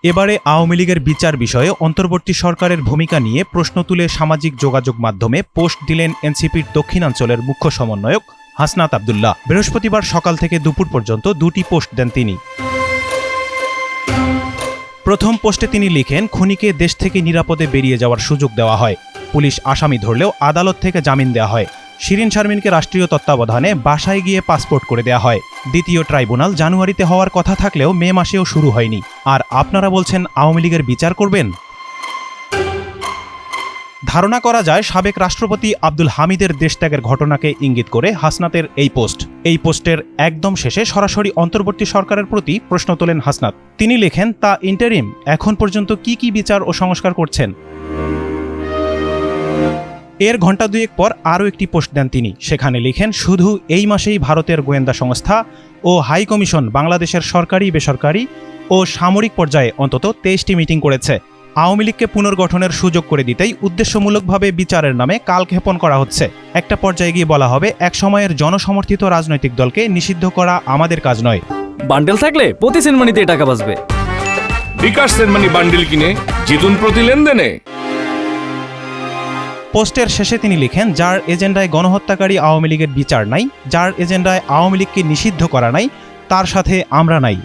এবারে আওয়ামী লীগের বিচার বিষয়ে অন্তর্বর্তী সরকারের ভূমিকা নিয়ে প্রশ্ন তুলে সামাজিক যোগাযোগ মাধ্যমে পোস্ট দিলেন এনসিপির দক্ষিণাঞ্চলের মুখ্য সমন্বয়ক হাসনাত আব্দুল্লাহ। বৃহস্পতিবার সকাল থেকে দুপুর পর্যন্ত দুটি পোস্ট দেন তিনি। প্রথম পোস্টে তিনি লিখেন, খুনিকে দেশ থেকে নিরাপদে বেরিয়ে যাওয়ার সুযোগ দেওয়া হয়, পুলিশ আসামি ধরলেও আদালত থেকে জামিন দেওয়া হয়, শিরিন শারমিনকে রাষ্ট্রীয় তত্ত্বাবধানে বাসায় গিয়ে পাসপোর্ট করে দেওয়া হয়। দ্বিতীয় ট্রাইব্যুনাল জানুয়ারিতে হওয়ার কথা থাকলেও মে মাসেও শুরু হয়নি, আর আপনারা বলছেন আওয়ামী লীগের বিচার করবেন। ধারণা করা যায় সাবেক রাষ্ট্রপতি আব্দুল হামিদের দেশত্যাগের ঘটনাকে ইঙ্গিত করে হাসনাতের এই পোস্ট। এই পোস্টের একদম শেষে সরাসরি অন্তর্বর্তী সরকারের প্রতি প্রশ্ন তোলেন হাসনাত। তিনি লেখেন, তা ইন্টারিম এখন পর্যন্ত কি কি বিচার ও সংস্কার করছেন। এর ঘণ্টা দুয়েক পর আরও একটি পোস্ট দেন তিনি। সেখানে লিখেন, শুধু এই মাসেই ভারতের গোয়েন্দা সংস্থা ও হাই কমিশন বাংলাদেশের সরকারি, বেসরকারি ও সামরিক পর্যায়ে অন্তত 23টি মিটিং করেছে। আওয়ামী লীগকে পুনর্গঠনের সুযোগ করে দিতেই উদ্দেশ্যমূলকভাবে বিচারের নামে কালক্ষেপণ করা হচ্ছে। একটা পর্যায়ে গিয়ে বলা হবে, এক সময়ের জনসমর্থিত রাজনৈতিক দলকে নিষিদ্ধ করা আমাদের কাজ নয়। বান্ডেল থাকলে প্রতি সেনমানিতে টাকা বাঁচবে। বিকাশ সেনমানি বান্ডেল কিনে জিতুন প্রতি লেনদেনে। পোস্টের শেষে তিনি লিখেন, যার এজেন্ডায় গণহত্যাকারী আওয়ামী লীগের বিচার নাই, যার এজেন্ডায় আওয়ামী লীগকে নিষিদ্ধ করা নাই, তার সাথে আমরা নাই।